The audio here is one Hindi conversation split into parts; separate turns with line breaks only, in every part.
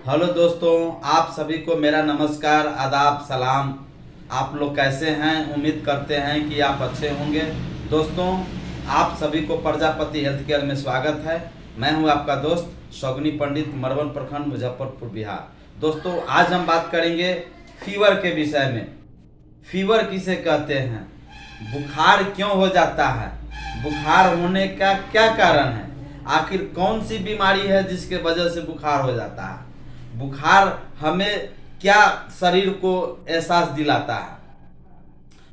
हेलो दोस्तों, आप सभी को मेरा नमस्कार, आदाब, सलाम। आप लोग कैसे हैं? उम्मीद करते हैं कि आप अच्छे होंगे। दोस्तों, आप सभी को प्रजापति हेल्थ केयर में स्वागत है। मैं हूं आपका दोस्त शौगनी पंडित, मरवन प्रखंड, मुजफ्फरपुर, बिहार। दोस्तों, आज हम बात करेंगे फीवर के विषय में। फीवर किसे कहते हैं? बुखार क्यों हो जाता है? बुखार होने का क्या कारण है? आखिर कौन सी बीमारी है जिसके वजह से बुखार हो जाता है? बुखार हमें क्या शरीर को एहसास दिलाता है?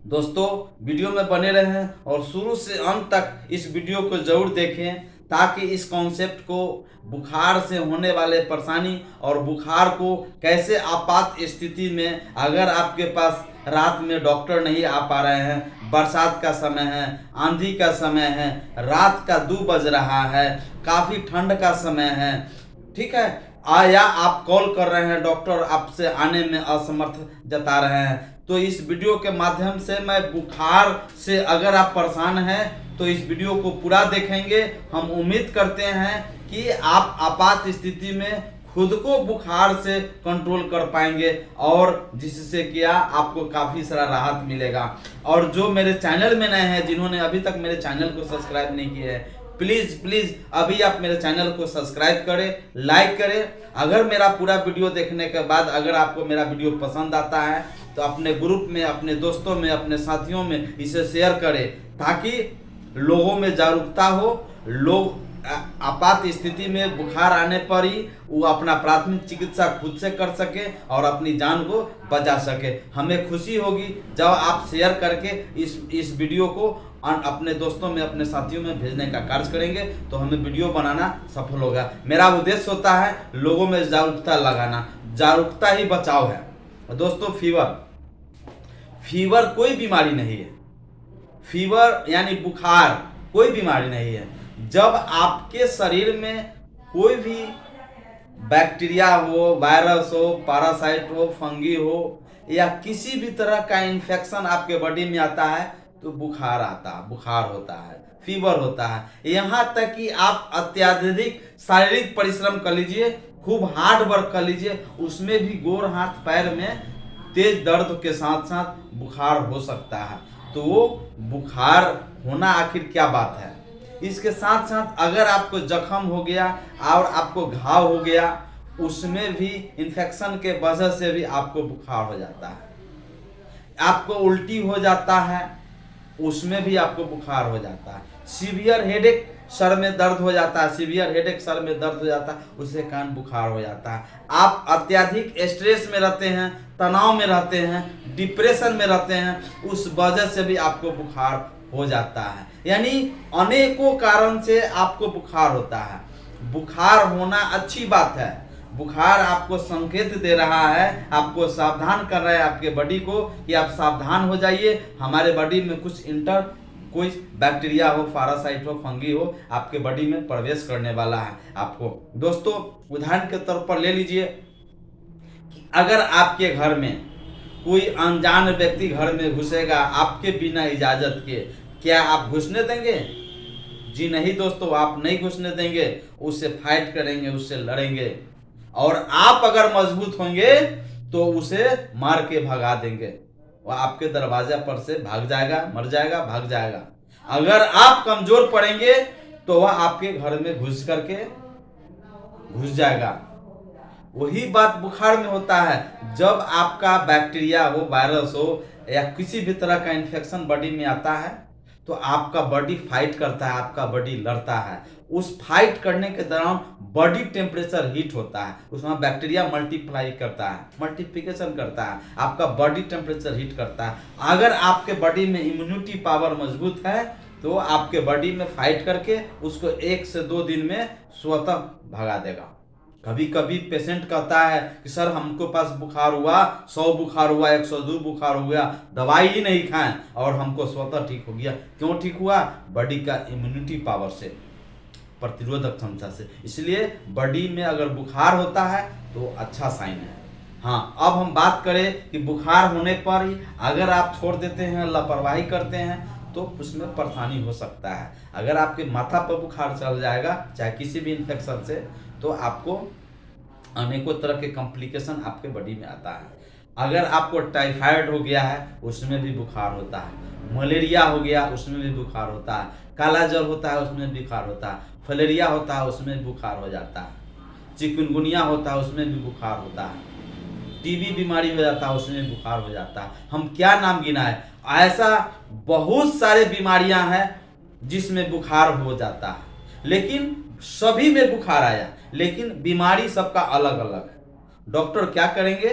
दोस्तों, वीडियो में बने रहें और शुरू से अंत तक इस वीडियो को जरूर देखें ताकि इस कॉन्सेप्ट को, बुखार से होने वाले परेशानी और बुखार को कैसे आपात स्थिति में, अगर आपके पास रात में डॉक्टर नहीं आ पा रहे हैं, बरसात का समय है, आंधी का समय है, रात का 2 बज रहा है, काफ़ी ठंड का समय है, ठीक है, या आप कॉल कर रहे हैं, डॉक्टर आपसे आने में असमर्थ जता रहे हैं, तो इस वीडियो के माध्यम से मैं बुखार से अगर आप परेशान हैं तो इस वीडियो को पूरा देखेंगे। हम उम्मीद करते हैं कि आप आपात स्थिति में खुद को बुखार से कंट्रोल कर पाएंगे और जिससे क्या आपको काफ़ी सारा राहत मिलेगा। और जो मेरे चैनल में नए हैं, जिन्होंने अभी तक मेरे चैनल को सब्सक्राइब नहीं किया है, प्लीज़ अभी आप मेरे चैनल को सब्सक्राइब करें, लाइक करें। अगर मेरा पूरा वीडियो देखने के बाद अगर आपको मेरा वीडियो पसंद आता है तो अपने ग्रुप में, अपने दोस्तों में, अपने साथियों में इसे शेयर करें ताकि लोगों में जागरूकता हो। लोग आपात स्थिति में बुखार आने पर ही वो अपना प्राथमिक चिकित्सा खुद से कर सके और अपनी जान को बचा सके। हमें खुशी होगी जब आप शेयर करके इस वीडियो को अपने दोस्तों में, अपने साथियों में भेजने का कार्य करेंगे तो हमें वीडियो बनाना सफल होगा। मेरा उद्देश्य होता है लोगों में जागरूकता लगाना, जागरूकता ही बचाव है। दोस्तों, फीवर कोई बीमारी नहीं है। फीवर यानी बुखार कोई बीमारी नहीं है। जब आपके शरीर में कोई भी बैक्टीरिया हो, वायरस हो, पैरासाइट हो, फंगी हो या किसी भी तरह का इन्फेक्शन आपके बॉडी में आता है तो बुखार होता है, फीवर होता है। यहाँ तक कि आप अत्यधिक शारीरिक परिश्रम कर लीजिए, खूब हार्ड वर्क कर लीजिए, उसमें भी गोर हाथ पैर में तेज दर्द के साथ साथ बुखार हो सकता है। तो वो बुखार होना आखिर क्या बात है? इसके साथ साथ अगर आपको जख्म हो गया और आपको घाव हो गया, उसमें भी इन्फेक्शन के वजह से भी आपको बुखार हो जाता है। आपको उल्टी हो जाता है, उसमें भी आपको बुखार हो जाता है। सीवियर हेडेक, सर में दर्द हो जाता है, सीवियर हेडेक, सर में दर्द हो जाता है, उसके कारण बुखार हो जाता है। आप अत्यधिक स्ट्रेस में रहते हैं, तनाव में रहते हैं, डिप्रेशन में रहते हैं, उस वजह से भी आपको बुखार हो जाता है। यानी अनेकों कारण से आपको बुखार होता है। बुखार होना अच्छी बात है। बुखार आपको संकेत दे रहा है, आपको सावधान कर रहा है आपके बॉडी को कि आप सावधान हो जाइए, हमारे बॉडी में कोई बैक्टीरिया हो, पैरासाइट हो, फंगी हो, आपके बॉडी में प्रवेश करने वाला है आपको। दोस्तों, उदाहरण के तौर पर ले लीजिए कि अगर आपके घर में कोई अनजान व्यक्ति घर में घुसेगा आपके बिना इजाजत के, क्या आप घुसने देंगे? जी नहीं दोस्तों, आप नहीं घुसने देंगे। उससे फाइट करेंगे, उससे लड़ेंगे और आप अगर मजबूत होंगे तो उसे मार के भगा देंगे। वह आपके दरवाजे पर से भाग जाएगा, मर जाएगा, भाग जाएगा। अगर आप कमजोर पड़ेंगे तो वह आपके घर में घुस जाएगा। वही बात बुखार में होता है। जब आपका बैक्टीरिया हो, वायरस हो या किसी भी तरह का इन्फेक्शन बॉडी में आता है तो आपका बॉडी फाइट करता है, आपका बॉडी लड़ता है। उस फाइट करने के दौरान बॉडी टेम्परेचर हीट होता है, उसमें बैक्टीरिया मल्टीप्लाई करता है, मल्टीप्लिकेशन करता है, आपका बॉडी टेम्परेचर हीट करता है। अगर आपके बॉडी में इम्यूनिटी पावर मजबूत है तो आपके बॉडी में फाइट करके उसको 1 से 2 दिन में स्वतः भगा देगा। कभी कभी पेशेंट कहता है कि सर हमको पास बुखार हुआ, 100 बुखार हुआ, 102 बुखार हो गया, दवाई ही नहीं खाएं और हमको स्वतः ठीक हो गया। क्यों ठीक हुआ? बॉडी का इम्यूनिटी पावर से, प्रतिरोधक क्षमता से। इसलिए बॉडी में अगर बुखार होता है तो अच्छा साइन है। हाँ, अब हम बात करें कि बुखार होने पर ही अगर आप छोड़ देते हैं, लापरवाही करते हैं तो उसमें परेशानी हो सकता है। अगर आपके माथा पर बुखार चल जाएगा चाहे किसी भी इन्फेक्शन से, तो आपको अनेकों तरह के कॉम्प्लिकेशन आपके बॉडी में आता है। अगर आपको टाइफाइड हो गया है उसमें भी बुखार होता है, मलेरिया हो गया उसमें भी बुखार होता है, काला ज्वर होता है उसमें भी बुखार होता है, फलेरिया होता है उसमें भी बुखार हो जाता है, चिकनगुनिया होता है उसमें भी बुखार होता है, टीबी बीमारी हो जाता है उसमें बुखार हो जाता है। हम क्या नाम गिनाए, ऐसा बहुत सारे बीमारियां हैं जिसमें बुखार हो जाता है, लेकिन सभी में बुखार आया, लेकिन बीमारी सबका अलग अलग है। डॉक्टर क्या करेंगे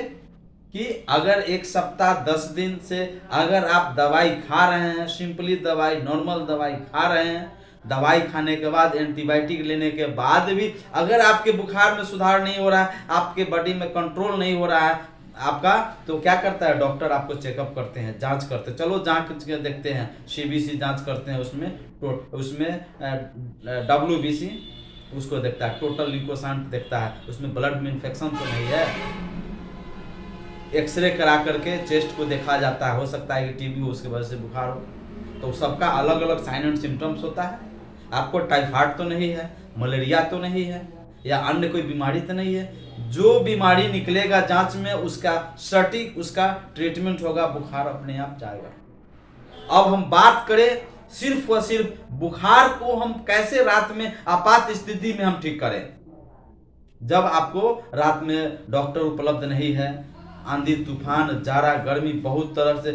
कि अगर एक सप्ताह 10 दिन से अगर आप दवाई खा रहे हैं, सिंपली दवाई नॉर्मल दवाई खा रहे हैं, दवाई खाने के बाद एंटीबायोटिक लेने के बाद भी अगर आपके बुखार में सुधार नहीं हो रहा है, आपके बॉडी में कंट्रोल नहीं हो रहा है आपका, तो क्या करता है डॉक्टर, आपको चेकअप करते हैं, जांच करते हैं। चलो जांच के देखते हैं, सीबीसी जांच करते हैं, उसमें डब्ल्यूबीसी उसको देखता है, टोटल ल्यूकोसाइट देखता है, उसमें ब्लड में इन्फेक्शन तो नहीं है। एक्सरे करा करके चेस्ट को देखा जाता है, हो सकता है कि टीबी हो, उसकी वजह से बुखार हो। तो सबका अलग अलग साइन एंड सिम्टम्स होता है। आपको टाइफाइड तो नहीं है, मलेरिया तो नहीं है, या अन्य कोई बीमारी तो नहीं है। जो बीमारी निकलेगा जांच में उसका सटीक उसका ट्रीटमेंट होगा, बुखार अपने आप जाएगा। अब हम बात करें सिर्फ व सिर्फ बुखार को हम कैसे रात में आपात स्थिति में हम ठीक करें। जब आपको रात में डॉक्टर उपलब्ध नहीं है, आंधी तूफान जाड़ा गर्मी बहुत तरह से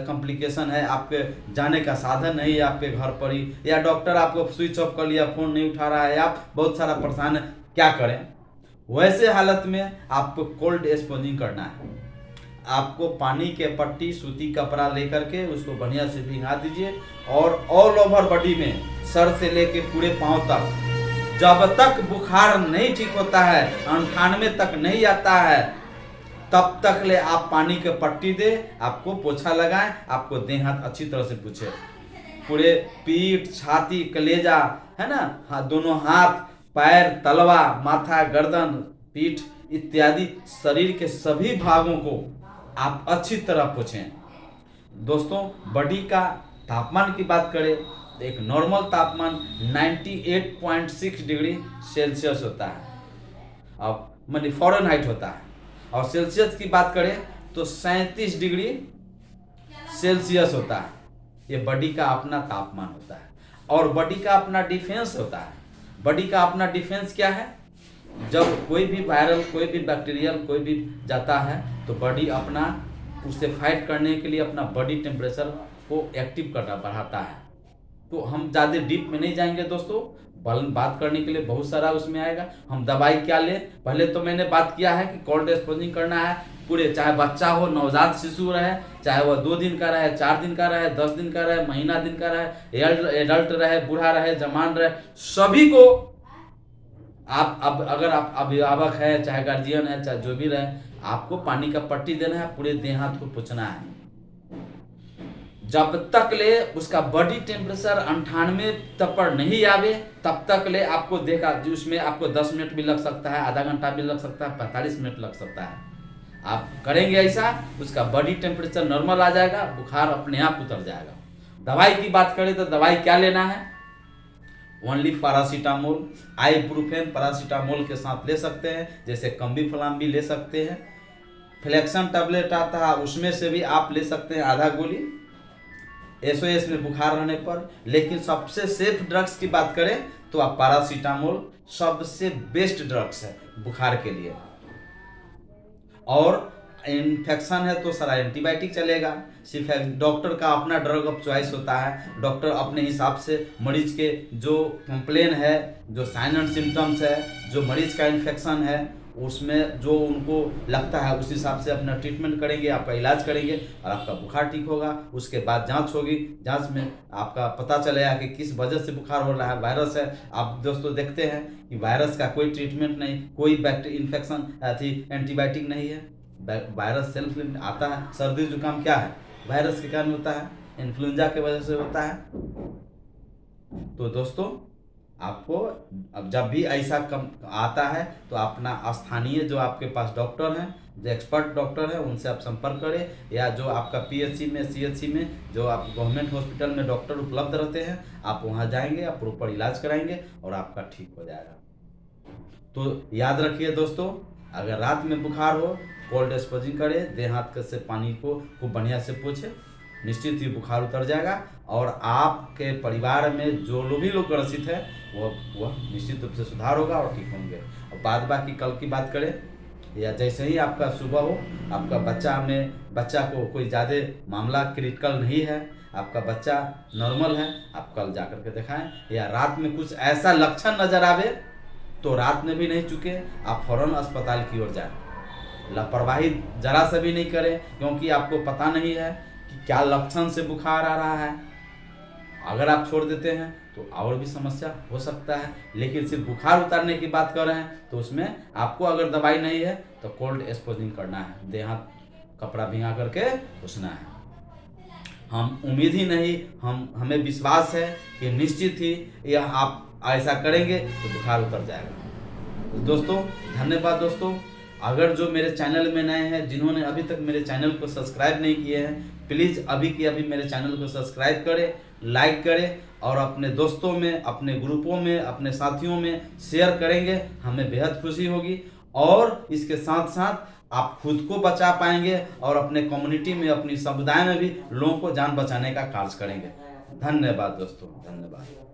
कॉम्प्लिकेशन है, आपके जाने का साधन नहीं है आपके घर पर ही, या डॉक्टर आपको स्विच ऑफ कर लिया, फोन नहीं उठा रहा है, आप बहुत सारा परेशान है, क्या करें। वैसे हालत में आपको कोल्ड एक्सपोजिंग करना है। आपको पानी के पट्टी सूती कपड़ा लेकर के उसको बढ़िया से भिंगा दीजिए, और ऑल ओवर बॉडी में सर से लेके पूरे पांव तक, जब तक बुखार नहीं ठीक होता है, 98 तक नहीं आता है, तब तक ले आप पानी के पट्टी दे, आपको पोछा लगाएं, आपको देह हाथ अच्छी तरह से पूछे, पूरे पीठ छाती कलेजा है ना, दोनों हाथ पैर तलवा माथा गर्दन पीठ इत्यादि शरीर के सभी भागों को आप अच्छी तरह पोछें। दोस्तों बॉडी का तापमान की बात करें तो एक नॉर्मल तापमान 98.6 डिग्री सेल्सियस होता है, अब मानी फ़ारेनहाइट होता है, और सेल्सियस की बात करें तो 37 डिग्री सेल्सियस होता है। ये बॉडी का अपना तापमान होता है, और बॉडी का अपना डिफेंस होता है। बॉडी का अपना डिफेंस क्या है, जब कोई भी वायरल कोई भी बैक्टीरियल कोई भी जाता है तो बॉडी अपना उससे फाइट करने के लिए अपना बॉडी टेम्परेचर को एक्टिव करना बढ़ाता है। तो हम ज़्यादा डीप में नहीं जाएंगे दोस्तों, बात करने के लिए बहुत सारा उसमें आएगा। हम दवाई क्या लें, पहले तो मैंने बात किया है कि कोल्ड एक्सपोजिंग करना है पूरे, चाहे बच्चा हो, नवजात शिशु रहे, चाहे वह 2 दिन का रहे, 4 दिन का रहे, 10 दिन का रहे, महीना दिन का रहे, एडल्ट रहे, बूढ़ा रहे, जवान रहे, सभी को आप अब अगर आप अभिभावक है, चाहे गार्जियन है, चाहे जो भी रहे, आपको पानी का पट्टी देना है, पूरे देह हाथ को पोंछना है। जब तक ले उसका बॉडी टेम्परेचर 98 तक पर नहीं आवे, तब तक ले आपको देखा, उसमें आपको 10 मिनट भी लग सकता है, आधा घंटा भी लग सकता है, 45 मिनट लग सकता है। आप करेंगे ऐसा, उसका बॉडी टेम्परेचर नॉर्मल आ जाएगा, बुखार अपने आप उतर जाएगा। दवाई की बात करें तो दवाई क्या लेना है, ओनली पैरासीटामोल, आइब्रुफेन पैरासीटामोल के साथ ले सकते हैं, जैसे कम्बीफ्लाम भी ले सकते हैं, फ्लेक्सन टैबलेट आता है उसमें से भी आप ले सकते हैं आधा गोली SOS में बुखार रहने पर। लेकिन सबसे सेफ ड्रग्स की बात करें तो आप पैरासीटामोल सबसे बेस्ट ड्रग्स है बुखार के लिए। और इन्फेक्शन है तो सारा एंटीबायोटिक चलेगा, सिर्फ डॉक्टर का अपना ड्रग ऑफ चॉइस होता है। डॉक्टर अपने हिसाब से मरीज के जो कंप्लेन है, जो साइन एंड सिम्टम्स है, जो मरीज का इन्फेक्शन है, उसमें जो उनको लगता है उस हिसाब से अपना ट्रीटमेंट करेंगे, आपका इलाज करेंगे और आपका बुखार ठीक होगा। उसके बाद जांच होगी, जांच में आपका पता चलेगा कि किस वजह से बुखार हो रहा है। वायरस है, आप दोस्तों देखते हैं कि वायरस का कोई ट्रीटमेंट नहीं, कोई इन्फेक्शन एंटीबायोटिक नहीं है। वायरस सेल्फ आता है। सर्दी जुकाम क्या है, वायरस के कारण होता है, इन्फ्लुएंजा की वजह से होता है। तो दोस्तों आपको अब जब भी ऐसा कम आता है तो अपना स्थानीय जो आपके पास डॉक्टर हैं, जो एक्सपर्ट डॉक्टर हैं, उनसे आप संपर्क करें, या जो आपका PHC में CHC में जो आप गवर्नमेंट हॉस्पिटल में डॉक्टर उपलब्ध रहते हैं, आप वहां जाएंगे, आप प्रॉपर इलाज कराएंगे और आपका ठीक हो जाएगा। तो याद रखिए दोस्तों, अगर रात में बुखार हो, कोल्ड स्पॉजिंग करे, देह हाथ से पानी को खूब बढ़िया से पोछे, निश्चित ही बुखार उतर जाएगा और आपके परिवार में जो लोग भी लोग ग्रसित है वह निश्चित रूप से सुधार होगा और ठीक होंगे। और बाद बाकी कल की बात करें, या जैसे ही आपका सुबह हो, आपका बच्चा को कोई ज़्यादा मामला क्रिटिकल नहीं है, आपका बच्चा नॉर्मल है, आप कल जा कर के दिखाएं। या रात में कुछ ऐसा लक्षण नज़र आवे तो रात में भी नहीं चुके, आप फौरन अस्पताल की ओर जाएं। लापरवाही जरा सा भी नहीं करें, क्योंकि आपको पता नहीं है कि क्या लक्षण से बुखार आ रहा है। अगर आप छोड़ देते हैं तो और भी समस्या हो सकता है। लेकिन सिर्फ बुखार उतारने की बात कर रहे हैं तो उसमें आपको अगर दवाई नहीं है तो कोल्ड एक्सपोजिंग करना है, देह हाथ कपड़ा भिंगा करके पोंछना है। हम उम्मीद ही नहीं, हमें विश्वास है कि निश्चित ही यह आप ऐसा करेंगे तो बुखार उतर जाएगा। तो दोस्तों धन्यवाद। दोस्तों अगर जो मेरे चैनल में नए हैं, जिन्होंने अभी तक मेरे चैनल को सब्सक्राइब नहीं किए हैं, प्लीज़ अभी के अभी मेरे चैनल को सब्सक्राइब करें, लाइक करें और अपने दोस्तों में, अपने ग्रुपों में, अपने साथियों में शेयर करेंगे, हमें बेहद खुशी होगी। और इसके साथ साथ आप खुद को बचा पाएंगे और अपने कम्युनिटी में, अपनी समुदाय में भी लोगों को जान बचाने का कार्य करेंगे। धन्यवाद दोस्तों, धन्यवाद।